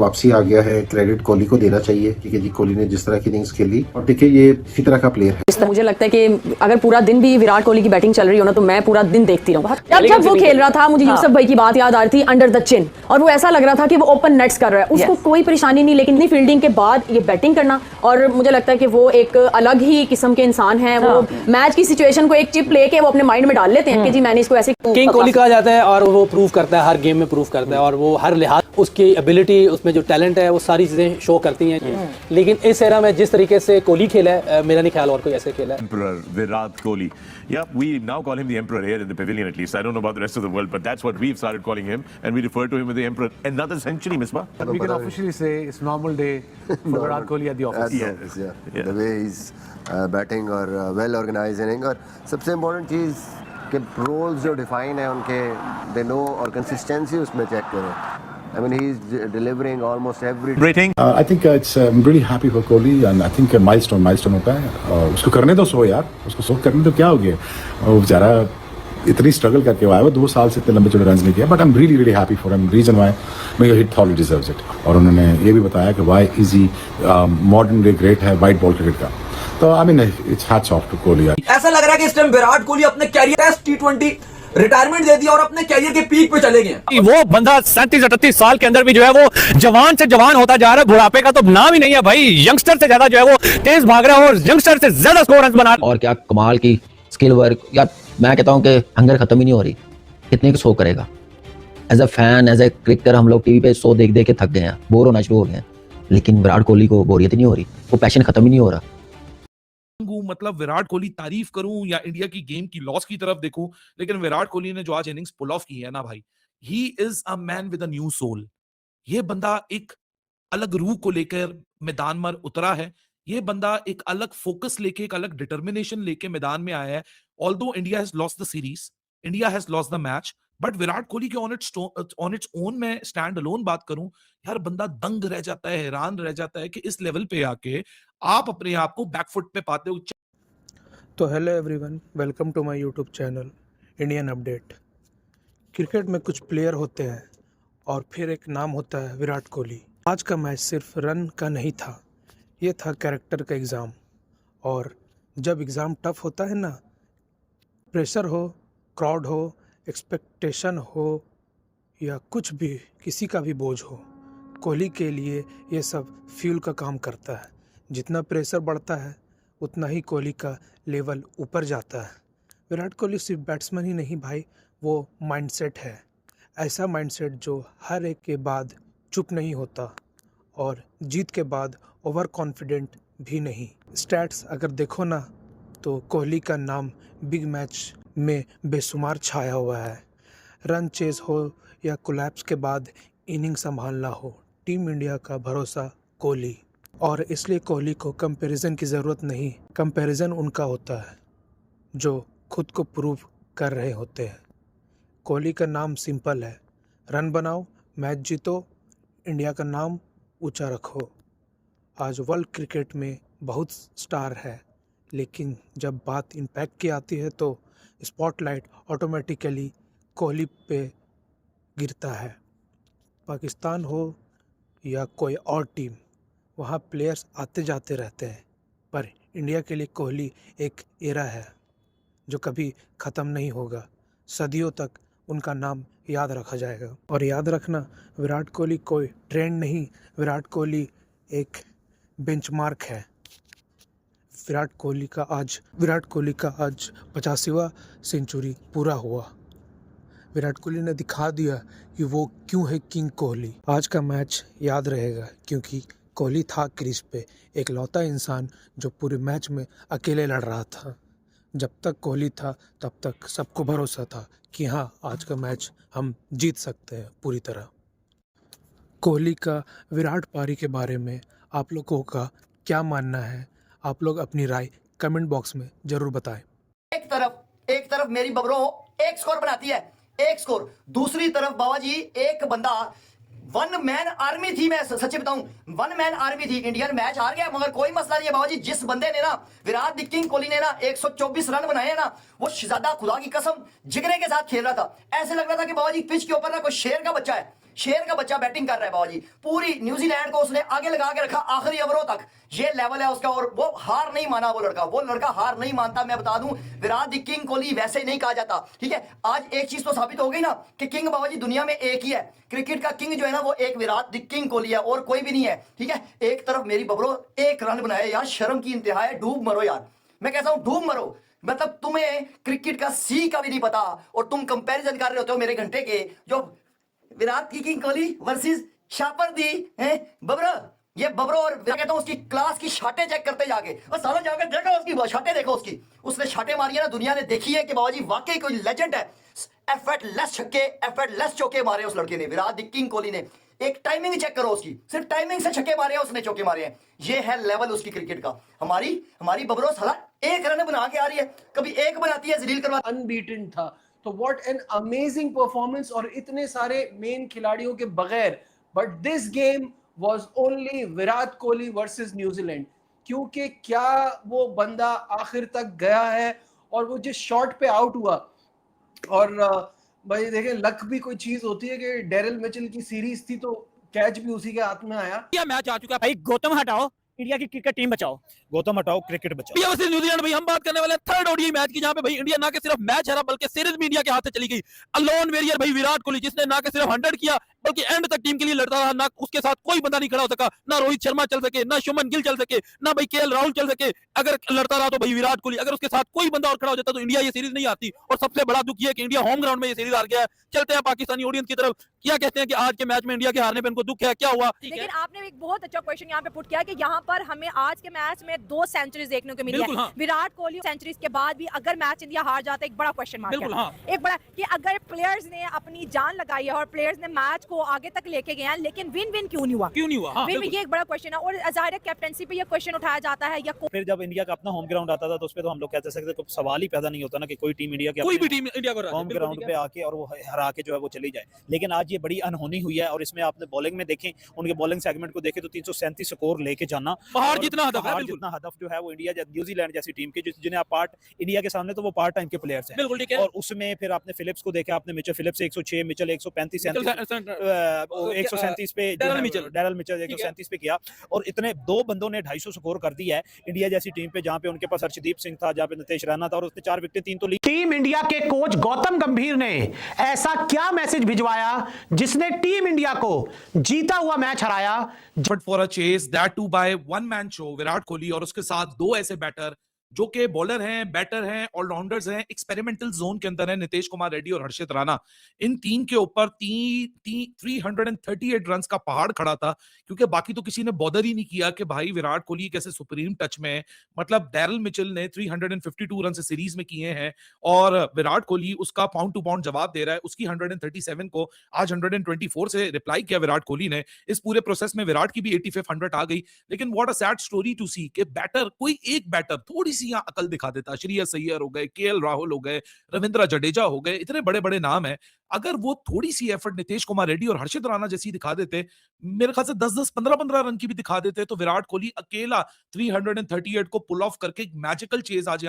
वापसी आ गया है, क्रेडिट कोहली को देना चाहिए क्योंकि जी कोहली ने जिस तरह की इनिंग्स खेली और देखिए ये इसी तरह का प्लेयर है। मुझे लगता है कि अगर पूरा दिन भी विराट कोहली की बैटिंग चल रही हो ना तो मैं पूरा दिन देखती रहूं। जब वो खेल रहा था मुझे यूसुफ भाई की बात याद आ रही थी, अंडर द चिन, और वो ऐसा लग रहा था कि वो ओपन नेट्स कर रहा है, उसको कोई परेशानी नहीं, लेकिन इतनी फील्डिंग के बाद ये बैटिंग करना, और मुझे लगता है कि वो एक अलग ही किस्म के इंसान हैं। वो मैच की सिचुएशन को एक चिप लेके वो अपने माइंड में डाल लेते हैं कि जी मैंने इसको ऐसे किंग कोहली कहा जाता है और वो प्रूव करता है, हर गेम में प्रूव करता है और वो हर लिहाज उसकी एबिलिटी, उसमें जो टैलेंट है वो सारी चीजें शो करती हैं। लेकिन इस एरा में जिस तरीके से कोहली खेला है, मेरा नहीं ख्याल और कोई ऐसे खेला है। Emperor Virat Kohli. Yeah, we now call him the Emperor here in the pavilion at least. I don't know about the rest of the world, but that's what we've started calling him, and we refer to him as the Emperor. Another century, Misbah. We can officially say it's normal day for Virat Kohli at the office. Yes, yeah. The way he's batting और well organized inning, और सबसे important चीज़ कि roles जो define है उनके, they know, और consistency उसमें check करो. I mean, he's delivering almost every rating. I think it's I'm really happy for Kohli, and I think milestone होता है। उसको करने दो 100 यार, उसको 100 करने दो, क्या हो गया? वो बेचारा इतनी स्ट्रगल करके आया वो 2 साल से इतने लंबे चौड़े रन नहीं किया, but I am really happy for him. Reason why मेरा हिट थॉली डिजर्व्स इट, और उन्होंने ये भी बताया कि why is he modern day great है वाइट बॉल क्रिकेट का। तो I mean it's hats off to Kohli. ऐसा लग रहा है कि इस टाइम विराट कोहली अपने कैरियर टेस्ट T20 रिटायरमेंट दे दिया और अपने कैरियर के पीक पे चले गए। वो बंदा 37-38 साल के अंदर भी जो है वो जवान से जवान होता जा रहा है, बुढ़ापे का तो नाम ही नहीं है भाई। यंगस्टर से ज्यादा जो है वो तेज भाग रहा है और यंगस्टर से ज्यादा स्कोर रन बना। और क्या कमाल की स्किल वर्क यार, मैं कहता हूं कि हंगर खत्म ही नहीं हो रही। कितने को शो करेगा? As a fan, as a cricketer हम लोग टीवी पे शो देख देख के थक गए हैं, बोर होना शुरू हो गए हैं, लेकिन विराट कोहली को बोरियत ही नहीं हो रही, वो पैशन खत्म ही नहीं हो रहा। मतलब विराट कोहली तारीफ करूं या इंडिया की गेम की लॉस की तरफ देखूं, लेकिन विराट कोहली ने जो आज इनिंग्स पुल ऑफ की है ना भाई, he is a man with a new soul. ये बंदा एक अलग रूह को लेकर मैदान में उतरा है। ये बंदा एक अलग फोकस लेके, एक अलग डिटर्मिनेशन लेके मैदान में आया है। Although India has lost the series, India has lost the match, but Virat Kohli के ऑन इट्स ओन में स्टैंड अलोन बात करूं यार, बंदा दंग रह जाता है, हैरान रह जाता है कि इस लेवल पे आके आप अपने आप को बैकफुट पे पाते हो। तो hello everyone, welcome to my YouTube channel Indian update. Cricket में कुछ प्लेयर होते हैं और फिर एक नाम होता है विराट कोहली। आज का मैच सिर्फ रन का नहीं था, ये था कैरेक्टर का एग्ज़ाम। और जब एग्ज़ाम टफ होता है ना, प्रेशर हो, क्राउड हो, एक्सपेक्टेशन हो या कुछ भी, किसी का भी बोझ हो, कोहली के लिए ये सब फ्यूल का काम करता है। जितना प्रेशर बढ़ता है उतना ही कोहली का लेवल ऊपर जाता है। विराट कोहली सिर्फ बैट्समैन ही नहीं भाई, वो माइंडसेट है। ऐसा माइंडसेट जो हर एक के बाद चुप नहीं होता और जीत के बाद ओवर कॉन्फिडेंट भी नहीं। स्टैट्स अगर देखो ना तो कोहली का नाम बिग मैच में बेशुमार छाया हुआ है। रन चेज हो या कोलैप्स के बाद इनिंग संभालना हो, टीम इंडिया का भरोसा कोहली। और इसलिए कोहली को कंपैरिजन की ज़रूरत नहीं, कंपैरिजन उनका होता है जो खुद को प्रूव कर रहे होते हैं। कोहली का नाम सिंपल है, रन बनाओ, मैच जीतो, इंडिया का नाम ऊंचा रखो। आज वर्ल्ड क्रिकेट में बहुत स्टार है, लेकिन जब बात इम्पैक्ट की आती है तो स्पॉटलाइट ऑटोमेटिकली कोहली पे गिरता है। पाकिस्तान हो या कोई और टीम, वहाँ प्लेयर्स आते जाते रहते हैं, पर इंडिया के लिए कोहली एक एरा है जो कभी ख़त्म नहीं होगा। सदियों तक उनका नाम याद रखा जाएगा। और याद रखना, विराट कोहली कोई ट्रेंड नहीं, विराट कोहली एक बेंचमार्क है। विराट कोहली का आज 85वां सेंचुरी पूरा हुआ। विराट कोहली ने दिखा दिया कि वो क्यों है किंग कोहली। आज का मैच याद रहेगा क्योंकि कोहली था क्रीज पे, एक लौता इंसान जो पूरे मैच में अकेले लड़ रहा था। जब तक कोहली था तब तक सबको भरोसा था कि हाँ, आज का मैच हम जीत सकते हैं पूरी तरह। कोहली का विराट पारी के बारे में आप लोगों का क्या मानना है? आप लोग अपनी राय कमेंट बॉक्स में जरूर बताएं। एक तरफ मेरी बबरों एक स्कोर बनाती है, एक स्कोर, दूसरी तरफ बाबा जी एक बंदा, वन मैन आर्मी थी। मैं सच्ची बताऊं, वन मैन आर्मी थी। इंडियन मैच हार गया मगर कोई मसला नहीं है बाबा जी। जिस बंदे ने ना, विराट द किंग कोहली ने ना 124 रन बनाए हैं ना, वो शहजादा खुदा की कसम जिगरे के साथ खेल रहा था। ऐसे लग रहा था कि बाबा जी पिच के ऊपर ना कोई शेर का बच्चा है, शेर का बच्चा बैटिंग कर रहा है बाबा जी, पूरी न्यूजीलैंड को उसने आगे लगा के रखा आखिरी ओवरों तक। ये लेवल है उसका, और वो हार नहीं माना। वो लड़का हार नहीं मानता। मैं बता दूं, विराट द किंग कोहली वैसे नहीं कहा जाता, ठीक है। आज एक चीज तो साबित हो गई ना कि किंग बाबा जी दुनिया में एक ही है। क्रिकेट का किंग जो है ना, वो एक विराट द किंग कोहली है, और कोई भी नहीं है, ठीक है। एक तरफ मेरी बबरो 1 रन बनाए यार, शर्म की इंतहा है। डूब मरो यार, मैं कहता हूं डूब मरो। मतलब तुम्हें क्रिकेट का सी का भी नहीं पता, और तुम कंपैरिजन कर रहे होते हो मेरे घंटे के, जो विराट की किंग कोहली वर्सेस शापर दी है बबरो। ये बबरो, और मैं कहता हूं उसकी क्लास की शाटे चेक करते जाके, और साला जाकर देखो उसकी शाटे, देखो उसने शाटे मारी है ना, दुनिया ने देखी है कि बाबा जी वाकई कोई लेजेंड है। एफर्टलेस छक्के, एफर्टलेस चौके मारे उस लड़के ने, विराट द किंग कोहली ने। एक टाइमिंग चेक करो उसकी, सिर्फ टाइमिंग से छक्के मारे हैं उसने, चौके मारे हैं। ये है लेवल उसकी क्रिकेट का। हमारी बबरो साला 1 रन बना के आ रही है, कभी 1 बनाती है, जलील करवा। अनबीटन था। तो व्हाट एन अमेजिंग परफॉर्मेंस, और इतने सारे मेन खिलाड़ियों के बगैर। But this game was only Virat Kohli versus New Zealand, क्योंकि क्या वो बंदा आखिर तक गया है, और वो जिस शॉट पे आउट हुआ। और भाई देखें, लक भी कोई चीज होती है कि डेरिल मिचेल की सीरीज थी तो कैच भी उसी के हाथ में आया। क्या मैच आ चुका है भाई, गौतम हटाओ, इंडिया की क्रिकेट टीम बचाओ। गौतम हटाओ, क्रिकेट बचाओ। इंडिया वर्सेस न्यूजीलैंड भाई, हम बात करने वाले हैं थर्ड ओडीआई मैच की, जहां पे भाई इंडिया ना के सिर्फ मैच हारा बल्कि सीरीज भी इंडिया के हाथ से चली गई। अलोन वेरियर भाई विराट कोहली, जिसने ना के सिर्फ 100 किया बल्कि एंड तक टीम के लिए लड़ता रहा। ना उसके साथ कोई बंदा नहीं खड़ा हो सका, ना रोहित शर्मा चल सके, ना शुभमन गिल चल सके, ना भाई केएल राहुल चल सके। अगर लड़ता रहा तो भाई विराट कोहली, अगर उसके साथ कोई बंदा और खड़ा हो जाता तो इंडिया ये सीरीज नहीं आती। और सबसे बड़ा दुख ये कि इंडिया होम ग्राउंड में ये सीरीज हार गया है। चलते हैं पाकिस्तानी ऑडियंस की तरफ, क्या कहते हैं कि आज के मैच में इंडिया के हारने पे उनको दुख है, क्या हुआ? लेकिन आपने एक बहुत अच्छा क्वेश्चन यहाँ पे पुट किया कि यहाँ पर हमें आज के मैच में 2 सेंचुरीज देखने को मिली है। हाँ। विराट कोहली सेंचुरीज के बाद भी अगर मैच इंडिया हार जाता है, एक बड़ा क्वेश्चन मार्क है। हाँ। एक बड़ा कि अगर प्लेयर्स ने अपनी जान लगाई है और प्लेयर्स ने मैच को आगे तक लेके गए हैं, लेकिन विन विन क्यों नहीं हुआ? हाँ, विन ये एक बड़ा क्वेश्चन है, और जाहिर है कैप्टनसी पे ये क्वेश्चन उठाया जाता है। या फिर जब इंडिया का अपना होम ग्राउंड आता था तो उस पर तो हम लोग कह सकते थे, सवाल ही पैदा नहीं होता ना कि कोई टीम इंडिया कोई भी टीम इंडिया को होम ग्राउंड पे आके और वो हरा के जो है वो चली जाए। लेकिन आज ये बड़ी अनहोनी हुई है, और इसमें आपने बॉलिंग में देखें, उनके बॉलिंग सेगमेंट को देखें तो 337 स्कोर लेके जाना, बाहर जितना हदफ जो है वो इंडिया न्यूजीलैंड जैसी टीम के, जिन्हें आप पार्ट इंडिया के सामने तो वो पार्ट टाइम के प्लेयर्स हैं। बिल्कुल ठीक है। और उसमें फिर आपने फिलिप्स को देखा, आपने मिचेल फिलिप्स 106, मिचेल 135, 137 पे, डेरिल मिचेल 137 पे किया। और इतने 2 बंदों ने 250 स्कोर कर दिया है इंडिया जैसी टीम पे, जहां पे उनके पास हर्षदीप सिंह था, जहां पे नितेश राणा था, और उसने 4 विकेटें 3 तो ली। टीम इंडिया के कोच गौतम गंभीर ने ऐसा क्या मैसेज भिजवाया जिसने टीम इंडिया को जीता हुआ मैच हराया? But for a chase that two by one man show, Virat Kohli और उसके साथ 2 ऐसे बैटर जो कि बॉलर हैं, बैटर हैं, ऑलराउंडर्स हैं, एक्सपेरिमेंटल जोन के अंदर है, नितेश कुमार रेड्डी और हर्षित राणा। इन 3 के ऊपर 338 रन का पहाड़ खड़ा था, क्योंकि बाकी तो किसी ने बॉदर ही नहीं किया कि भाई विराट कोहली कैसे सुप्रीम टच में है। मतलब डेरिल मिचेल ने 352 रन से सीरीज में किए हैं, और विराट कोहली उसका पाउंड टू पाउंड जवाब दे रहा है। उसकी 137 को आज 124 से रिप्लाई किया विराट कोहली ने। इस पूरे प्रोसेस में विराट की भी 85 100 आ गई। लेकिन what a sad story to see कि बैटर, कोई एक बैटर थोड़ी यहाँ अकल दिखा देता। श्रेयस अय्यर हो गए, केएल राहुल हो गए, रविंद्र जडेजा हो गए, इतने बड़े बड़े नाम हैं। अगर वो थोड़ी सी एफर्ट नितेश कुमार रेड्डी और हर्षित राणा जैसी दिखा देते, मेरे ख्याल से 10-10, 15-15 रन की भी दिखा देते, तो विराट कोहली अकेला 338 को पुल ऑफ करके मैजिकल चेज आज